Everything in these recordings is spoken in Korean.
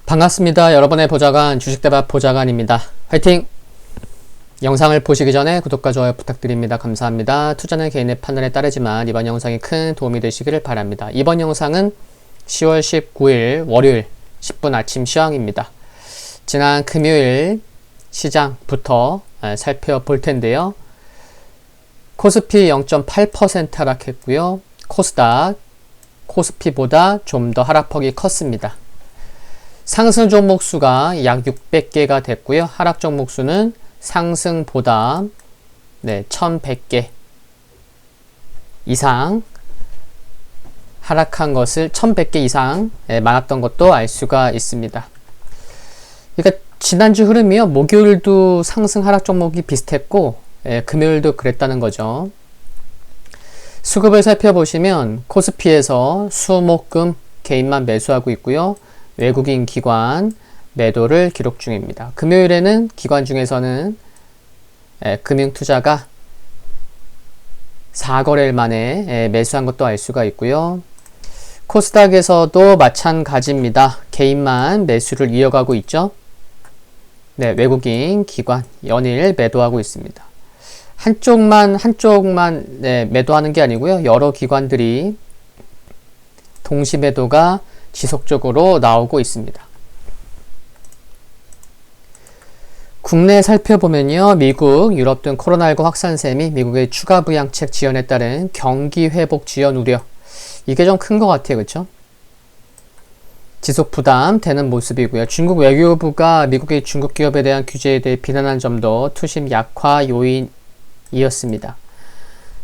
반갑습니다. 여러분의 보좌관 주식대박 보좌관입니다. 화이팅! 영상을 보시기 전에 구독과 좋아요 부탁드립니다. 감사합니다. 투자는 개인의 판단에 따르지만 이번 영상이 큰 도움이 되시기를 바랍니다. 이번 영상은 10월 19일 월요일 10분 아침 시황입니다. 지난 금요일 시장부터 살펴볼 텐데요. 코스피 0.8% 하락했고요. 코스닥 코스피보다 좀 더 하락폭이 컸습니다. 상승 종목 수가 약 600개가 됐고요. 하락 종목 수는 상승보다 1100개 이상 하락한 것을 1100개 이상 많았던 것도 알 수가 있습니다. 그러니까 지난주 흐름이요. 목요일도 상승 하락 종목이 비슷했고 금요일도 그랬다는 거죠. 수급을 살펴보시면 코스피에서 수목금 개인만 매수하고 있고요. 외국인 기관 매도를 기록 중입니다. 금요일에는 기관 중에서는 금융투자가 4거래일 만에 매수한 것도 알 수가 있고요. 코스닥에서도 마찬가지입니다. 개인만 매수를 이어가고 있죠. 외국인 기관 연일 매도하고 있습니다. 한쪽만 매도하는 게 아니고요. 여러 기관들이 동시 매도가 지속적으로 나오고 있습니다. 국내 살펴보면요. 미국, 유럽 등 코로나19 확산세 및 미국의 추가 부양책 지연에 따른 경기 회복 지연 우려. 이게 좀 큰 것 같아요. 그렇죠? 지속 부담되는 모습이고요. 중국 외교부가 미국의 중국 기업에 대한 규제에 대해 비난한 점도 투심 약화 요인이었습니다.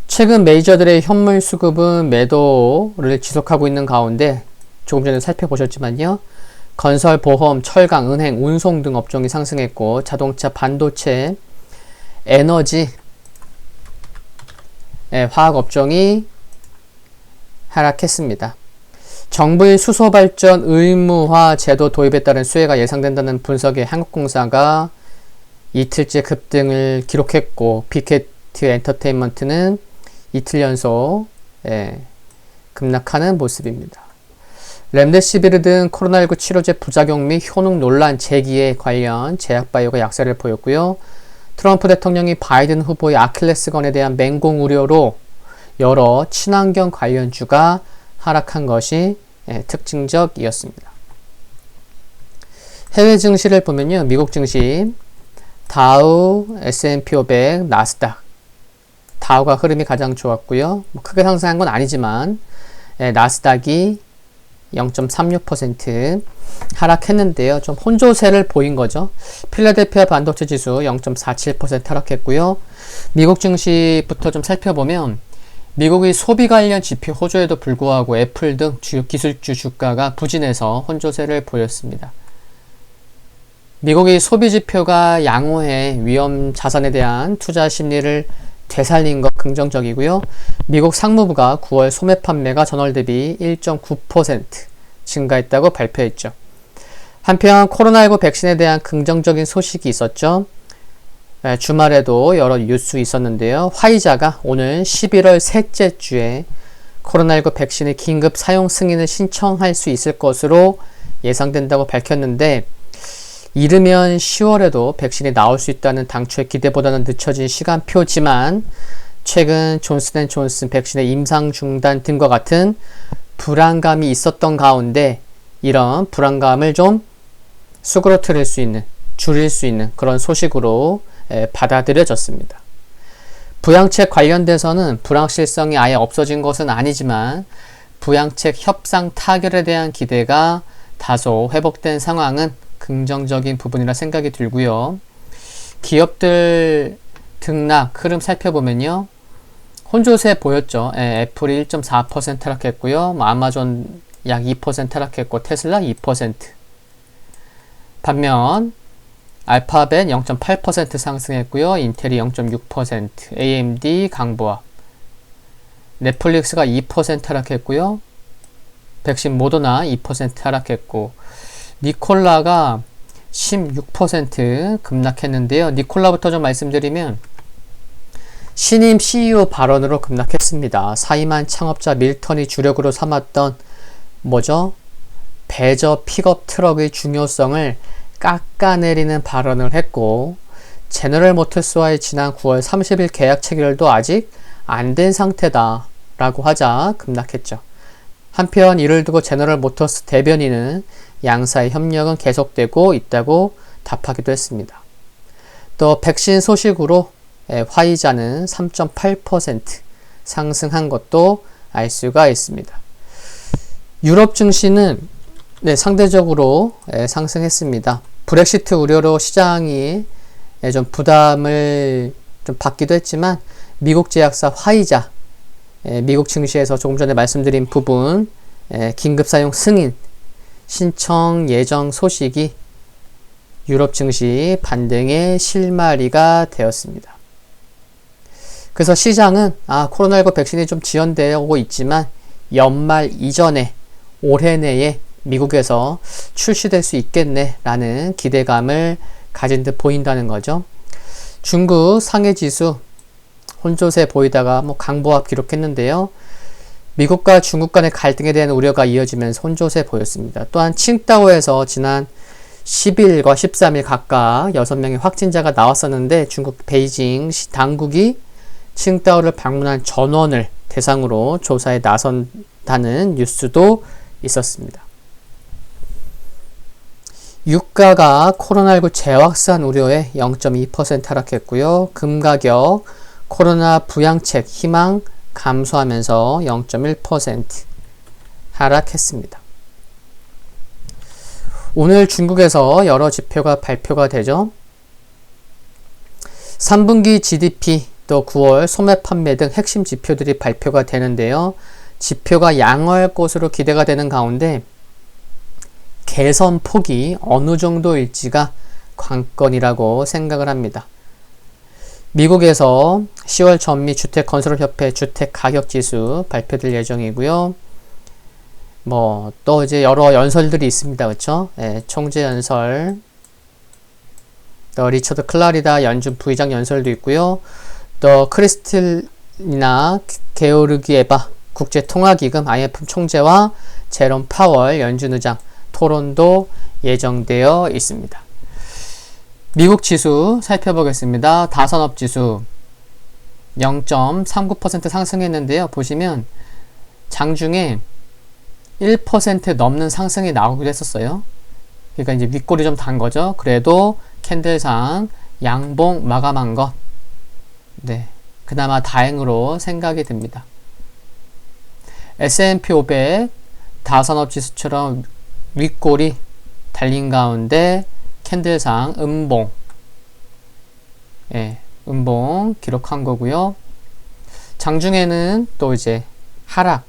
최근 메이저들의 현물 수급은 매도를 지속하고 있는 가운데 조금 전에 살펴보셨지만요. 건설, 보험, 철강, 은행, 운송 등 업종이 상승했고 자동차, 반도체, 에너지, 화학 업종이 하락했습니다. 정부의 수소발전 의무화 제도 도입에 따른 수혜가 예상된다는 분석에 한국공사가 이틀째 급등을 기록했고 빅히트 엔터테인먼트는 이틀 연속 급락하는 모습입니다. 렘데시비르 등 코로나19 치료제 부작용 및 효능 논란 제기에 관련 제약바이오가 약세를 보였고요. 트럼프 대통령이 바이든 후보의 아킬레스건에 대한 맹공 우려로 여러 친환경 관련주가 하락한 것이 특징적이었습니다. 해외 증시를 보면요. 미국 증시 다우, S&P 500, 나스닥 다우가 흐름이 가장 좋았고요. 크게 상승한 건 아니지만 나스닥이 0.36% 하락했는데요. 좀 혼조세를 보인 거죠. 필라델피아 반도체 지수 0.47% 하락했고요. 미국 증시부터 좀 살펴보면 미국의 소비 관련 지표 호조에도 불구하고 애플 등 주요 기술주 주가가 부진해서 혼조세를 보였습니다. 미국의 소비 지표가 양호해 위험 자산에 대한 투자 심리를 되살린 것 긍정적이고요. 미국 상무부가 9월 소매 판매가 전월 대비 1.9% 증가했다고 발표했죠. 한편 코로나19 백신에 대한 긍정적인 소식이 있었죠. 주말에도 여러 뉴스 있었는데요. 화이자가 오늘 11월 셋째 주에 코로나19 백신의 긴급 사용 승인을 신청할 수 있을 것으로 예상된다고 밝혔는데 이르면 10월에도 백신이 나올 수 있다는 당초의 기대보다는 늦춰진 시간표지만 최근 존슨앤존슨 백신의 임상 중단 등과 같은 불안감이 있었던 가운데 이런 불안감을 좀 수그러뜨릴 수 있는, 줄일 수 있는 그런 소식으로 받아들여졌습니다. 부양책 관련돼서는 불확실성이 아예 없어진 것은 아니지만 부양책 협상 타결에 대한 기대가 다소 회복된 상황은 긍정적인 부분이라 생각이 들고요. 기업들 등락 흐름 살펴보면요. 혼조세 보였죠. 애플이 1.4% 하락했고요. 아마존 약 2% 하락했고 테슬라 2%. 반면 알파벳 0.8% 상승했고요. 인텔이 0.6%, AMD 강보합, 넷플릭스가 2% 하락했고요. 백신 모더나 2% 하락했고 니콜라가 16% 급락했는데요. 니콜라부터 좀 말씀드리면 신임 CEO 발언으로 급락했습니다. 사임한 창업자 밀턴이 주력으로 삼았던 배저 픽업 트럭의 중요성을 깎아내리는 발언을 했고, 제너럴 모터스와의 지난 9월 30일 계약 체결도 아직 안 된 상태다 라고 하자 급락했죠. 한편 이를 두고 제너럴 모터스 대변인은 양사의 협력은 계속되고 있다고 답하기도 했습니다. 또 백신 소식으로 화이자는 3.8% 상승한 것도 알 수가 있습니다. 유럽 증시는 상대적으로 상승했습니다. 브렉시트 우려로 시장이 좀 부담을 좀 받기도 했지만 미국 제약사 화이자, 미국 증시에서 조금 전에 말씀드린 부분 긴급 사용 승인 신청 예정 소식이 유럽 증시 반등의 실마리가 되었습니다. 그래서 시장은 코로나19 백신이 좀 지연되고 있지만 연말 이전에 올해 내에 미국에서 출시될 수 있겠네 라는 기대감을 가진 듯 보인다는 거죠. 중국 상해지수 혼조세 보이다가 강보합 기록했는데요. 미국과 중국 간의 갈등에 대한 우려가 이어지면서 혼조세 보였습니다. 또한 칭다오에서 지난 10일과 13일 각각 6명의 확진자가 나왔었는데 중국 베이징 당국이 칭다오를 방문한 전원을 대상으로 조사에 나선다는 뉴스도 있었습니다. 유가가 코로나19 재확산 우려에 0.2% 하락했고요. 금 가격 코로나 부양책 희망 감소하면서 0.1% 하락했습니다. 오늘 중국에서 여러 지표가 발표가 되죠. 3분기 GDP 또 9월 소매 판매 등 핵심 지표들이 발표가 되는데요. 지표가 양호할 것으로 기대가 되는 가운데 개선 폭이 어느 정도일지가 관건이라고 생각을 합니다. 미국에서 10월 전미 주택건설협회 주택가격지수 발표될 예정이고요. 또 이제 여러 연설들이 있습니다. 그렇죠? 총재 연설, 또 리처드 클라리다 연준 부의장 연설도 있고요. 또 크리스틸리나 게오르기에바 국제통화기금 IMF 총재와 제롬 파월 연준 의장 토론도 예정되어 있습니다. 미국 지수 살펴보겠습니다. 다산업지수 0.39% 상승했는데요. 보시면 장중에 1% 넘는 상승이 나오기도 했었어요. 그러니까 이제 윗골이 좀 단 거죠. 그래도 캔들상 양봉 마감한 것, 그나마 다행으로 생각이 듭니다. S&P 500 다산업지수처럼 윗골이 달린 가운데 캔들상 음봉, 음봉 기록한 거고요. 장중에는 또 이제 하락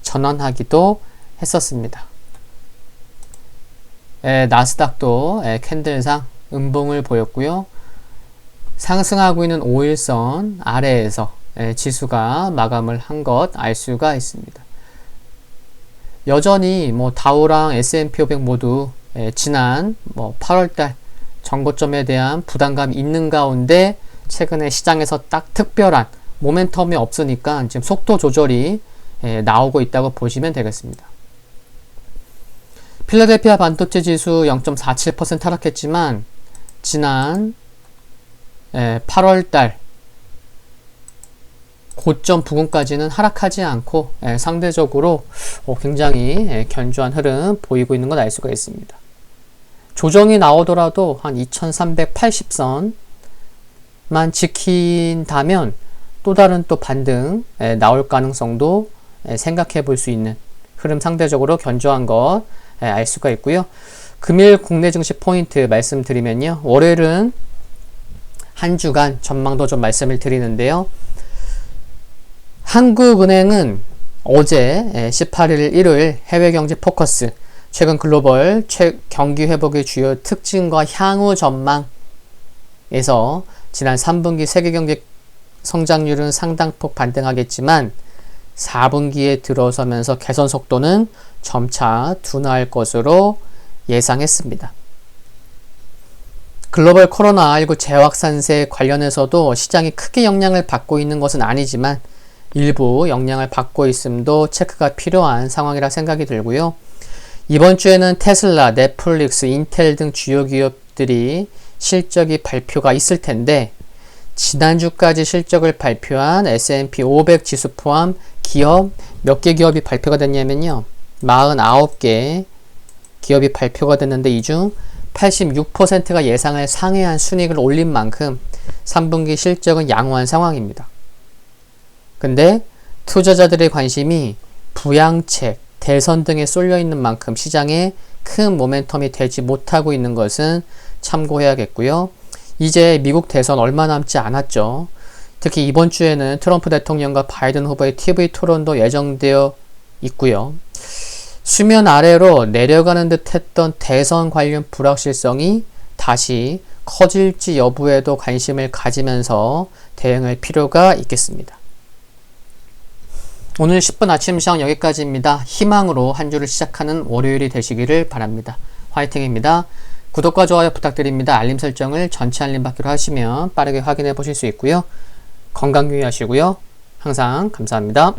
전환하기도 했었습니다. 나스닥도 캔들상 음봉을 보였고요. 상승하고 있는 5일선 아래에서 지수가 마감을 한 것 알 수가 있습니다. 여전히 다우랑 S&P 500 모두 지난 8월달 전고점에 대한 부담감이 있는 가운데 최근에 시장에서 딱 특별한 모멘텀이 없으니까 지금 속도 조절이 나오고 있다고 보시면 되겠습니다. 필라델피아 반도체 지수 0.47% 하락했지만 지난 8월달 고점 부근까지는 하락하지 않고 상대적으로 굉장히 견조한 흐름 보이고 있는 걸 알 수가 있습니다. 조정이 나오더라도 한 2380선만 지킨다면 또 다른 또 반등 나올 가능성도 생각해 볼 수 있는 흐름 상대적으로 견조한 것 알 수가 있고요. 금일 국내 증시 포인트 말씀드리면요. 월요일은 한 주간 전망도 좀 말씀을 드리는데요. 한국은행은 어제 18일 일요일 해외경제 포커스 최근 글로벌 경기 회복의 주요 특징과 향후 전망에서 지난 3분기 세계경제 성장률은 상당폭 반등하겠지만 4분기에 들어서면서 개선 속도는 점차 둔화할 것으로 예상했습니다. 글로벌 코로나19 재확산세 관련해서도 시장이 크게 영향을 받고 있는 것은 아니지만 일부 영향을 받고 있음도 체크가 필요한 상황이라 생각이 들고요. 이번 주에는 테슬라, 넷플릭스, 인텔 등 주요 기업들이 실적이 발표가 있을 텐데 지난주까지 실적을 발표한 S&P 500 지수 포함 기업 몇 개 기업이 발표가 됐냐면요. 49개 기업이 발표가 됐는데 이 중 86%가 예상을 상회한 순이익을 올린 만큼 3분기 실적은 양호한 상황입니다. 근데 투자자들의 관심이 부양책, 대선 등에 쏠려 있는 만큼 시장에 큰 모멘텀이 되지 못하고 있는 것은 참고해야겠고요. 이제 미국 대선 얼마 남지 않았죠. 특히 이번 주에는 트럼프 대통령과 바이든 후보의 TV 토론도 예정되어 있고요. 수면 아래로 내려가는 듯 했던 대선 관련 불확실성이 다시 커질지 여부에도 관심을 가지면서 대응할 필요가 있겠습니다. 오늘 10분 아침 시장 여기까지입니다. 희망으로 한 주를 시작하는 월요일이 되시기를 바랍니다. 화이팅입니다. 구독과 좋아요 부탁드립니다. 알림 설정을 전체 알림 받기로 하시면 빠르게 확인해 보실 수 있고요. 건강 유의하시고요. 항상 감사합니다.